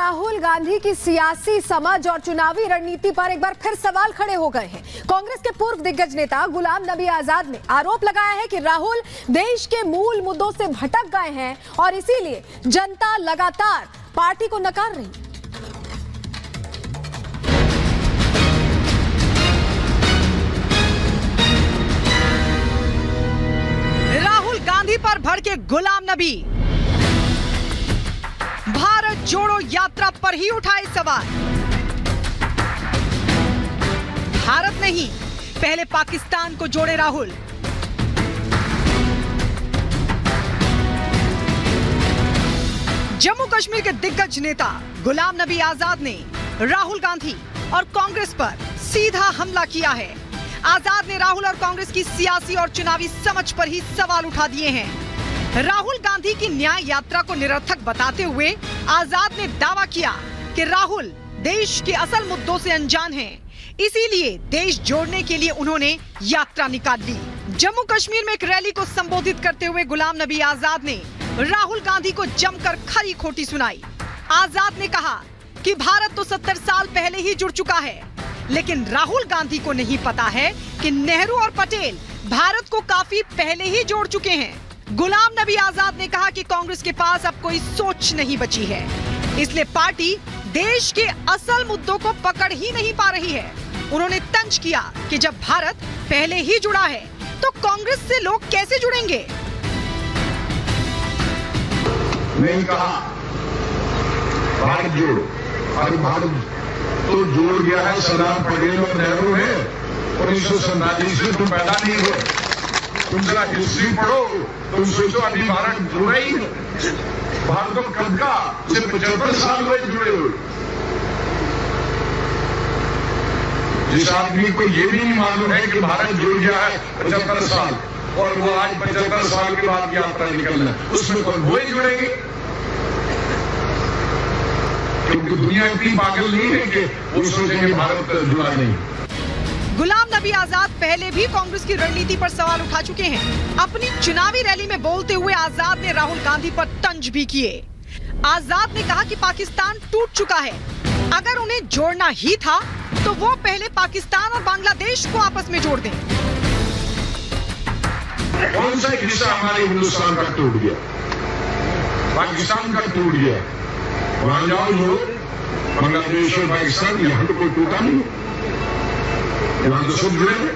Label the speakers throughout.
Speaker 1: राहुल गांधी की सियासी समझ और चुनावी रणनीति पर एक बार फिर सवाल खड़े हो गए हैं। कांग्रेस के पूर्व दिग्गज नेता गुलाम नबी आजाद ने आरोप लगाया है कि राहुल देश के मूल मुद्दों से भटक गए हैं और इसीलिए जनता लगातार पार्टी को नकार रही है।
Speaker 2: राहुल गांधी पर भड़के गुलाम नबी भारत जोड़ो यात्रा पर ही उठाए सवाल। भारत नहीं, पहले पाकिस्तान को जोड़े राहुल। जम्मू कश्मीर के दिग्गज नेता गुलाम नबी आजाद ने राहुल गांधी और कांग्रेस पर सीधा हमला किया है। आजाद ने राहुल और कांग्रेस की सियासी और चुनावी समझ पर ही सवाल उठा दिए हैं। राहुल गांधी की न्याय यात्रा को निरर्थक बताते हुए आजाद ने दावा किया कि राहुल देश के असल मुद्दों से अनजान हैं, इसीलिए देश जोड़ने के लिए उन्होंने यात्रा निकाल ली। जम्मू कश्मीर में एक रैली को संबोधित करते हुए गुलाम नबी आजाद ने राहुल गांधी को जमकर खरी खोटी सुनाई। आजाद ने कहा कि भारत तो 70 साल पहले ही जुड़ चुका है, लेकिन राहुल गांधी को नहीं पता है कि नेहरू और पटेल भारत को काफी पहले ही जोड़ चुके हैं। गुलाम नबी आजाद ने कहा कि कांग्रेस के पास अब कोई सोच नहीं बची है, इसलिए पार्टी देश के असल मुद्दों को पकड़ ही नहीं पा रही है। उन्होंने तंज किया कि जब भारत पहले ही जुड़ा है तो कांग्रेस से लोग कैसे जुड़ेंगे।
Speaker 3: नहीं कहा भारत जोड़ो, अरे भारत तो जोड़ गया है सरदार पटेल और नेहरू ने। 1947 में तुम पैदा नहीं हुए। तुम जरा हिस्ट्री पढ़ो, तुम सोचो अभी भारत जुड़ा ही है। भारत तो कब का, सिर्फ 75 साल में जुड़े हुए। जिस आदमी को ये भी नहीं मालूम है कि भारत जुड़ गया है 75 साल और वो आज 75 साल के बाद यात्रा निकलना है, उसमें कौन वो ही जुड़ेंगे? क्योंकि दुनिया इतनी पागल नहीं है कि वो सोचेंगे भारत जुड़ा नहीं।
Speaker 2: गुलाम नबी आजाद पहले भी कांग्रेस की रणनीति पर सवाल उठा चुके हैं। अपनी चुनावी रैली में बोलते हुए आजाद ने राहुल गांधी पर तंज भी किए। आजाद ने कहा कि पाकिस्तान टूट चुका है, अगर उन्हें जोड़ना ही था तो वो पहले पाकिस्तान और बांग्लादेश को आपस में जोड़ दें।
Speaker 3: कौन सा हिस्सा हमारे हिंदुस्तान का टूट गया? पाकिस्तान का टूट गया। वहां जाओ लोग, बांग्लादेश और पाकिस्तान, यहाँ तो कोई टूटा नहीं, यहाँ तो सब जुड़े हैं,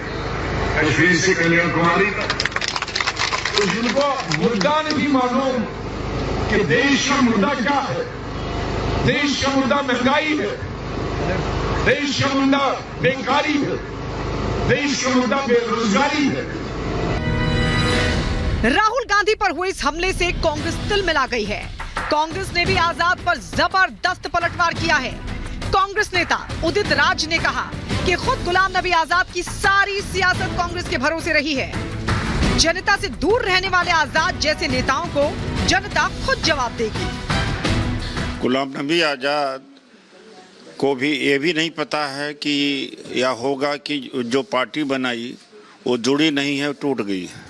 Speaker 3: कश्मीर से कन्याकुमारी तक। तो जिनको मुद्दा नहीं मालूम कि देश का मुद्दा क्या है, देश का मुद्दा महंगाई है, देश का मुद्दा बेकारी है, देश का मुद्दा बेरोजगारी है।
Speaker 2: राहुल गांधी पर हुए इस हमले से कांग्रेस तिलमिला गई है। कांग्रेस ने भी आजाद पर जबरदस्त पलटवार किया है। कांग्रेस नेता उदित राज ने कहा कि खुद गुलाम नबी आजाद की सारी सियासत कांग्रेस के भरोसे रही है। जनता से दूर रहने वाले आजाद जैसे नेताओं को जनता खुद जवाब देगी।
Speaker 4: गुलाम नबी आजाद को भी ये भी नहीं पता है कि या होगा कि जो पार्टी बनाई वो जुड़ी नहीं है, टूट गई है,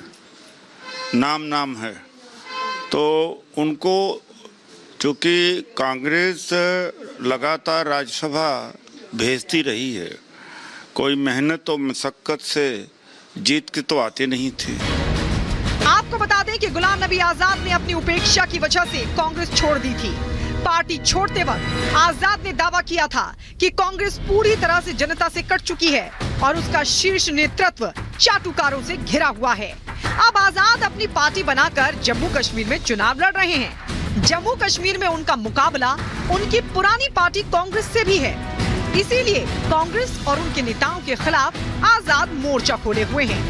Speaker 4: नाम है। तो उनको चूंकि कांग्रेस लगातार राज्यसभा भेजती रही है, कोई मेहनत और मशक्कत से जीत के तो आते नहीं थे।
Speaker 2: आपको बता दें कि गुलाम नबी आजाद ने अपनी उपेक्षा की वजह से कांग्रेस छोड़ दी थी। पार्टी छोड़ते वक्त आजाद ने दावा किया था कि कांग्रेस पूरी तरह से जनता से कट चुकी है और उसका शीर्ष नेतृत्व चाटुकारों से घिरा हुआ है। अब आजाद अपनी पार्टी बनाकर जम्मू कश्मीर में चुनाव लड़ रहे हैं। जम्मू कश्मीर में उनका मुकाबला उनकी पुरानी पार्टी कांग्रेस से भी है, इसीलिए कांग्रेस और उनके नेताओं के खिलाफ आजाद मोर्चा खोले हुए हैं।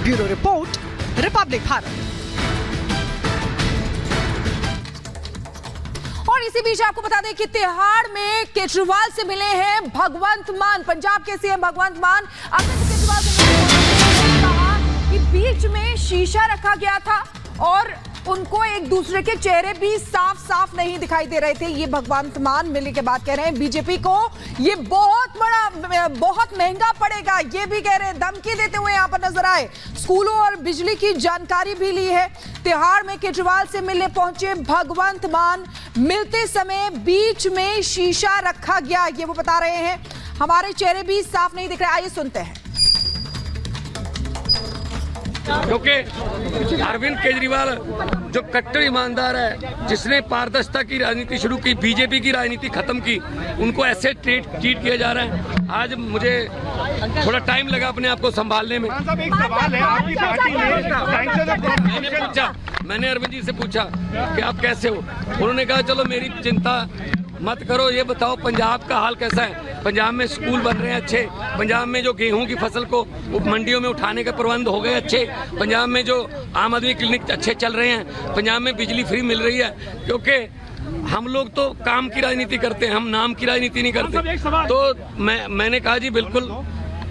Speaker 2: Bureau report, Republic Bharat.
Speaker 1: और इसी बीच आपको बता दें कि तिहाड़ में केजरीवाल से मिले हैं भगवंत मान। पंजाब के सीएम भगवंत मान अरविंद केजरीवाल से कहा कि बीच में शीशा रखा गया था और
Speaker 5: उनको एक दूसरे के चेहरे भी साफ साफ नहीं दिखाई दे रहे थे। ये भगवंत मान मिलने के बाद कह रहे हैं बीजेपी को ये बहुत महंगा पड़ेगा। ये भी कह रहे हैं, धमकी देते हुए यहां पर नजर आए। स्कूलों और बिजली की जानकारी भी ली है। तिहाड़ में केजरीवाल से मिलने पहुंचे भगवंत मान, मिलते समय बीच में शीशा रखा गया, ये वो बता रहे हैं। हमारे चेहरे भी साफ नहीं दिख रहे। आइए सुनते हैं।
Speaker 6: क्योंकि अरविंद केजरीवाल जो कट्टर ईमानदार है, जिसने पारदर्शिता की राजनीति शुरू की, बीजेपी की राजनीति खत्म की, उनको ऐसे ट्रीट किया जा रहा है। आज मुझे थोड़ा टाइम लगा अपने आप को संभालने में।
Speaker 7: एक सवाल है, आपकी पार्टी
Speaker 6: मैंने अरविंद जी से पूछा कि आप कैसे हो। उन्होंने कहा चलो मेरी चिंता मत करो, ये बताओ पंजाब का हाल कैसा है। पंजाब में स्कूल बन रहे हैं अच्छे, पंजाब में जो गेहूं की फसल को मंडियों में उठाने के प्रबंध हो गए अच्छे, पंजाब में जो आम आदमी क्लिनिक अच्छे चल रहे हैं, पंजाब में बिजली फ्री मिल रही है। क्योंकि हम लोग तो काम की राजनीति करते हैं, हम नाम की राजनीति नहीं करते। तो मैंने कहा जी बिल्कुल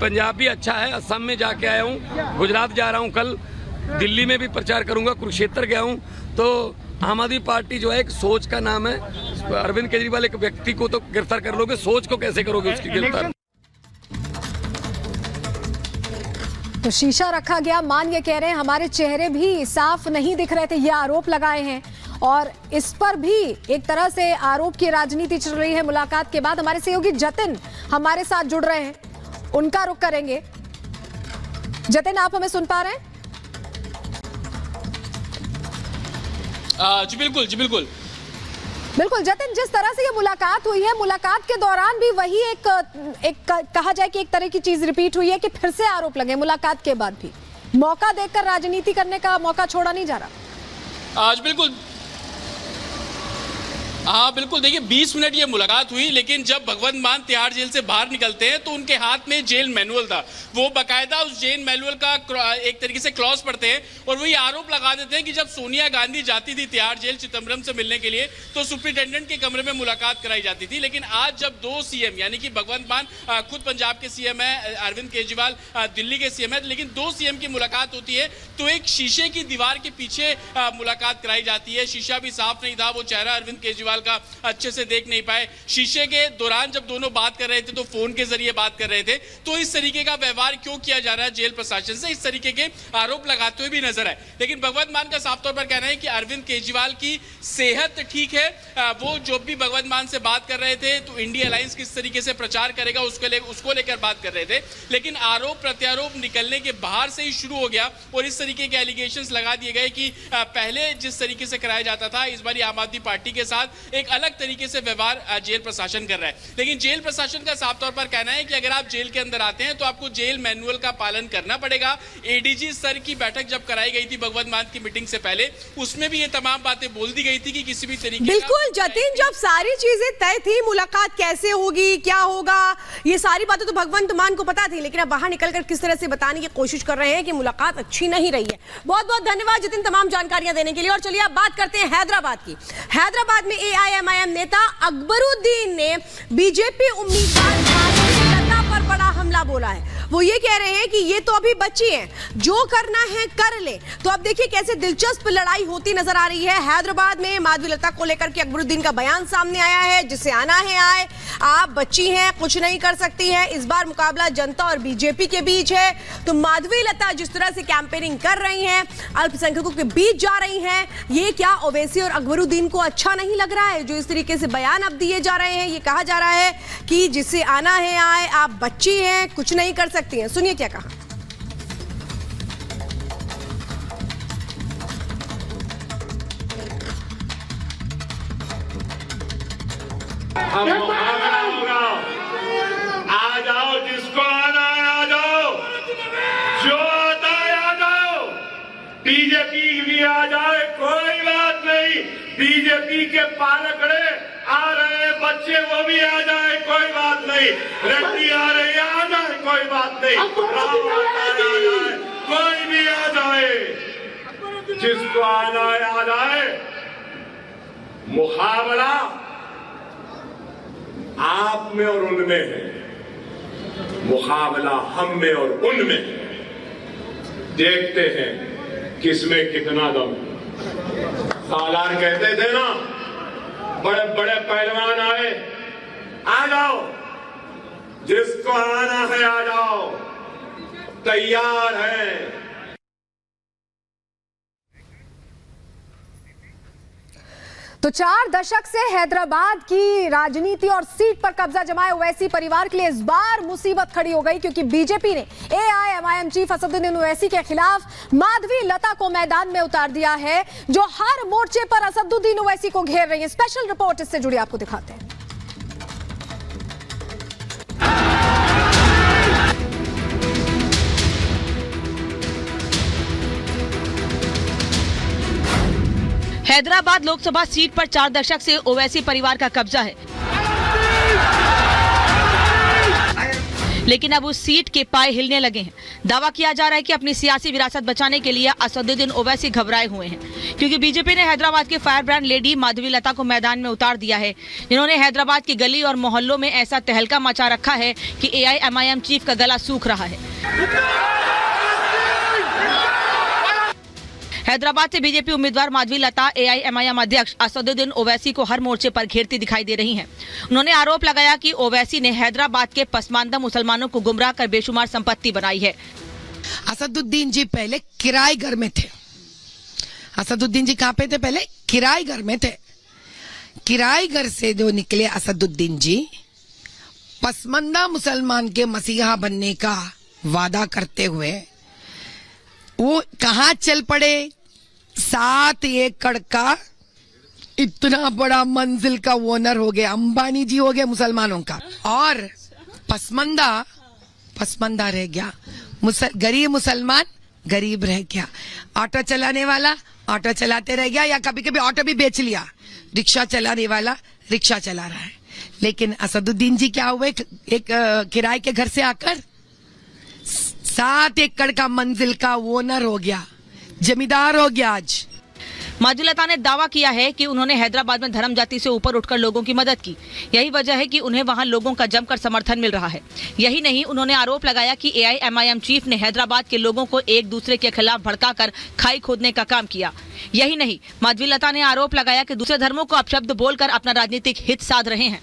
Speaker 6: पंजाब भी अच्छा है। असम में जाके आया हूँ, गुजरात जा रहा हूँ, कल दिल्ली में भी प्रचार करूंगा, कुरुक्षेत्र गया हूँ। तो आम आदमी पार्टी जो है एक सोच का नाम है। अरविंद केजरीवाल एक व्यक्ति को तो गिरफ्तार कर लोगे, सोच को कैसे करोगे उसकी गिरफ्तार।
Speaker 1: तो शीशा रखा गया। मान ये कह रहे हैं हमारे चेहरे भी साफ नहीं दिख रहे थे, ये आरोप लगाए हैं। और इस पर भी एक तरह से आरोप की राजनीति चल रही है। मुलाकात के बाद हमारे सहयोगी जतिन हमारे साथ जुड़ रहे हैं, उनका रुख करेंगे। जतिन, आप हमें सुन पा रहे हैं?
Speaker 8: जी बिल्कुल, जी बिल्कुल
Speaker 1: बिल्कुल। जतिन, जिस तरह से ये मुलाकात हुई है, मुलाकात के दौरान भी वही एक कहा जाए कि एक तरह की चीज रिपीट हुई है कि फिर से आरोप लगे मुलाकात के बाद भी। मौका देखकर राजनीति करने का मौका छोड़ा नहीं जा रहा।
Speaker 8: आज बिल्कुल, हाँ बिल्कुल। देखिए 20 मिनट ये मुलाकात हुई, लेकिन जब भगवंत मान तिहाड़ जेल से बाहर निकलते हैं तो उनके हाथ में जेल मैनुअल था। वो बाकायदा उस जेल मैनुअल का एक तरीके से क्लॉज पढ़ते हैं और वही आरोप लगा देते हैं कि जब सोनिया गांधी जाती थी तिहाड़ जेल चिदम्बरम से मिलने के लिए तो सुप्रिंटेंडेंट के कमरे में मुलाकात कराई जाती थी। लेकिन आज जब दो सीएम यानी कि भगवंत मान खुद पंजाब के सीएम है, अरविंद केजरीवाल दिल्ली के सीएम है, लेकिन दो सीएम की मुलाकात होती है तो एक शीशे की दीवार के पीछे मुलाकात कराई जाती है। शीशा भी साफ नहीं था, वो चेहरा अरविंद केजरीवाल का अच्छे से देख नहीं पाए। शीशे के दौरान जब दोनों बात कर रहे थे तो फोन के जरिए बात कर रहे थे। तो इस तरीके का व्यवहार क्यों किया जा रहा है जेल प्रशासन से, इस तरीके के आरोप लगाते हुए भी नजर आए। लेकिन भगवंत मान का साफ तौर पर कहना है कि अरविंद केजरीवाल की सेहत ठीक है। वो जो भी भगवंत मान से बात कर रहे थे तो इंडिया अलायंस किस तरीके से प्रचार करेगा उसको लेकर बात कर रहे थे। लेकिन आरोप प्रत्यारोप निकलने के बाहर से ही शुरू हो गया और इस तरीके के एलिगेशंस लगा दिए गए कि पहले जिस तरीके से कराया जाता था, इस बार आम आदमी पार्टी के साथ एक अलग तरीके से व्यवहार जेल प्रशासन कर रहा है। लेकिन जेल प्रशासन का साफ तौर पर कहना है कि अगर आप जेल के अंदर आते हैं तो आपको जेल मैनुअल का पालन करना पड़ेगा। एडीजी स्तर की बैठक जब कराई गई थी भगवंत मान की मीटिंग से पहले, उसमें भी ये तमाम बातें बोल दी गई थी कि किसी भी तरीके
Speaker 5: बिल्कुल जतिन, जब सारी चीजें तय थी, मुलाकात कैसे होगी, क्या होगा, ये सारी बातें तो भगवंत मान को पता थी। लेकिन अब बाहर निकलकर किस तरह से बताने की कोशिश कर रहे हैं कि मुलाकात अच्छी नहीं रही है। बहुत बहुत धन्यवाद जतिन तमाम जानकारियां देने के लिए। और चलिए अब बात करते हैं हैदराबाद की। हैदराबाद में एआईएमआईएम नेता अकबरुद्दीन ने बीजेपी उम्मीदवार माधवी लता पर बड़ा हमला बोला है। वो ये कह रहे हैं कि ये तो अभी बच्ची हैं, जो करना है कर ले। तो अब देखिए कैसे दिलचस्प लड़ाई होती नजर आ रही है। हैदराबाद में माधवी लता को लेकर के अकबरुद्दीन का बयान सामने आया है, जिसे आना है आए, आप बच्ची हैं, कुछ नहीं कर सकती हैं। इस बार मुकाबला जनता और बीजेपी के बीच है। तो माधवी लता जिस तरह से कैंपेनिंग कर रही हैं, अल्पसंख्यकों के बीच जा रही हैं, ये क्या ओवैसी और अकबरुद्दीन को अच्छा नहीं लग रहा है जो इस तरीके से बयान अब दिए जा रहे हैं। ये कहा जा रहा है कि जिसे आना है आए, आप बच्ची हैं, कुछ नहीं कर सकती हैं। सुनिए क्या कहा।
Speaker 7: आ जाओ, जिसको आना है आ जाओ, जो आता है आ जाओ। बीजेपी भी आ जाए, कोई बात नहीं। बीजेपी के पालकड़े आ रहे, बच्चे वो भी आ जाए, कोई बात नहीं। रेड्डी आ रहे, आ जाए, कोई बात नहीं। राहुल आ जाए, कोई भी आ जाए, जिसको आना है आ जाए। मुकाबला आप में और उनमें है, मुकाबला हम में और उनमें है। देखते हैं किसमें कितना दम। सालार कहते थे ना, बड़े बड़े पहलवान आए, आ जाओ, जिसको आना है आ जाओ, तैयार है।
Speaker 1: तो 4 दशक से हैदराबाद की राजनीति और सीट पर कब्जा जमाए ओवैसी परिवार के लिए इस बार मुसीबत खड़ी हो गई, क्योंकि बीजेपी ने एआईएमआईएम चीफ असदुद्दीन ओवैसी के खिलाफ माधवी लता को मैदान में उतार दिया है, जो हर मोर्चे पर असदुद्दीन ओवैसी को घेर रही है। स्पेशल रिपोर्ट इससे जुड़ी आपको दिखाते हैं।
Speaker 9: हैदराबाद लोकसभा सीट पर 4 दशक से ओवैसी परिवार का कब्जा है, लेकिन अब उस सीट के पाए हिलने लगे हैं। दावा किया जा रहा है कि अपनी सियासी विरासत बचाने के लिए असदुद्दीन ओवैसी घबराए हुए हैं, क्योंकि बीजेपी ने हैदराबाद के फायर ब्रांड लेडी माधवी लता को मैदान में उतार दिया है, जिन्होंने हैदराबाद की गली और मोहल्लों में ऐसा तहलका मचा रखा है कि एआईएमआईएम चीफ का गला सूख रहा है। हैदराबाद से बीजेपी उम्मीदवार माधवी लता एआईएमआईएम अध्यक्ष असदुद्दीन ओवैसी को हर मोर्चे पर घेरती दिखाई दे रही हैं। उन्होंने आरोप लगाया कि ओवैसी ने हैदराबाद के पसमानदा मुसलमानों को गुमराह कर बेशुमार संपत्ति बनाई है।
Speaker 10: असदुद्दीन जी पहले किराए घर में थे। असदुद्दीन जी कहाँ पे थे? पहले किराए घर में थे। किराए घर से जो निकले असदुद्दीन जी, पसमानदा मुसलमान के मसीहा बनने का वादा करते हुए वो कहाँ चल पड़े? 7 एकड़ का इतना बड़ा मंजिल का ओनर हो गया, अंबानी जी हो गए मुसलमानों का, और पसमानदा रह गया। गरीब मुसलमान गरीब रह गया। ऑटो चलाने वाला ऑटो चलाते रह गया, या कभी कभी ऑटो भी बेच लिया। रिक्शा चलाने वाला रिक्शा चला रहा है। लेकिन असदुद्दीन जी क्या हुए? एक किराए के घर से आकर 7 एकड़ का मंजिल का ओनर हो गया, जमींदार हो गया। आज
Speaker 9: माधवी लता ने दावा किया है कि उन्होंने हैदराबाद में धर्म जाति से ऊपर उठकर लोगों की मदद की। यही वजह है कि उन्हें वहां लोगों का जमकर समर्थन मिल रहा है। यही नहीं, उन्होंने आरोप लगाया कि एआईएमआईएम चीफ ने हैदराबाद के लोगों को एक दूसरे के खिलाफ भड़काकर खाई खोदने का काम किया। यही नहीं, माधवी लता ने आरोप लगाया कि दूसरे धर्मों को अपशब्द बोलकर अपना राजनीतिक हित साध रहे हैं।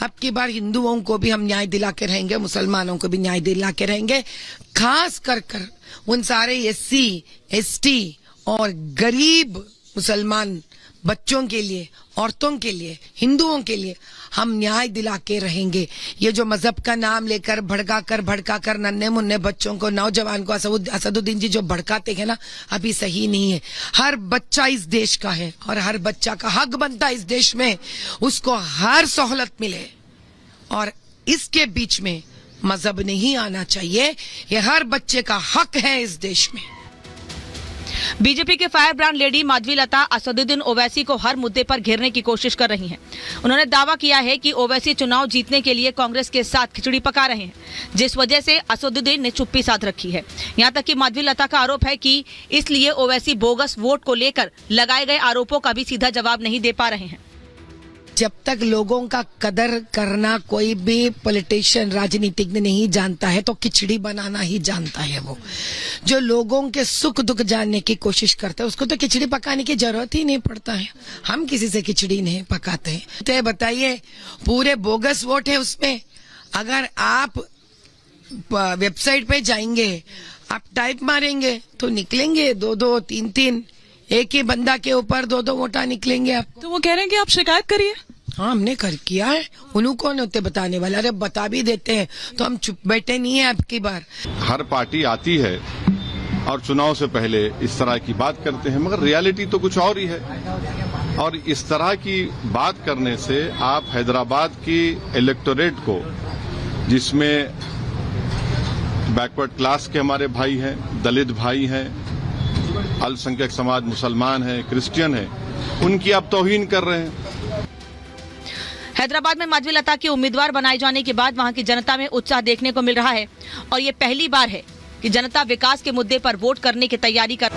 Speaker 10: अब की बार हिंदुओं को भी हम न्याय दिला के रहेंगे, मुसलमानों को भी न्याय दिला के रहेंगे। खास कर उन सारे SC, ST और गरीब मुसलमान बच्चों के लिए, औरतों के लिए, हिंदुओं के लिए हम न्याय दिला के रहेंगे। ये जो मजहब का नाम लेकर भड़का कर नन्हे मुन्ने बच्चों को, नौजवान को असदुद्दीन जी जो भड़काते हैं ना, अभी सही नहीं है। हर बच्चा इस देश का है और हर बच्चा का हक बनता है इस देश में, उसको हर सहूलत मिले, और इसके बीच में मजहब नहीं आना चाहिए। ये हर बच्चे का हक है इस देश में।
Speaker 9: बीजेपी के फायर ब्रांड लेडी माधवी लता असदुद्दीन ओवैसी को हर मुद्दे पर घेरने की कोशिश कर रही हैं। उन्होंने दावा किया है कि ओवैसी चुनाव जीतने के लिए कांग्रेस के साथ खिचड़ी पका रहे हैं, जिस वजह से असदुद्दीन ने चुप्पी साध रखी है। यहां तक कि माधवी लता का आरोप है कि इसलिए ओवैसी बोगस वोट को लेकर लगाए गए आरोपों का भी सीधा जवाब नहीं दे पा रहे हैं।
Speaker 10: जब तक लोगों का कदर करना कोई भी पॉलिटिशियन, राजनीतिज्ञ नहीं जानता है, तो खिचड़ी बनाना ही जानता है। वो जो लोगों के सुख दुख जानने की कोशिश करता है, उसको तो खिचड़ी पकाने की जरूरत ही नहीं पड़ता है। हम किसी से खिचड़ी नहीं पकाते हैं। तो बताइए, पूरे बोगस वोट है उसमें। अगर आप वेबसाइट पे जाएंगे, आप टाइप मारेंगे तो निकलेंगे 2-2, 3-3, एक ही बंदा के ऊपर 2-2 वोटा निकलेंगे। आप
Speaker 11: तो वो कह रहे हैं कि आप शिकायत करिए।
Speaker 10: हाँ, हमने किया है। उन्होंने कौन होते बताने वाला? अरे बता भी देते हैं तो हम चुप बैठे नहीं है। अब की बार
Speaker 12: हर पार्टी आती है और चुनाव से पहले इस तरह की बात करते हैं, मगर रियलिटी तो कुछ और ही है। और इस तरह की बात करने से आप हैदराबाद की इलेक्टोरेट को, जिसमें बैकवर्ड क्लास के हमारे भाई हैं, दलित भाई हैं, अल्पसंख्यक समाज, मुसलमान है, क्रिश्चियन है, उनकी आप तौहीन कर रहे हैं।
Speaker 9: हैदराबाद में माधवी लता के उम्मीदवार बनाए जाने के बाद वहां की जनता में उत्साह देखने को मिल रहा है, और ये पहली बार है कि जनता विकास के मुद्दे पर वोट करने की तैयारी कर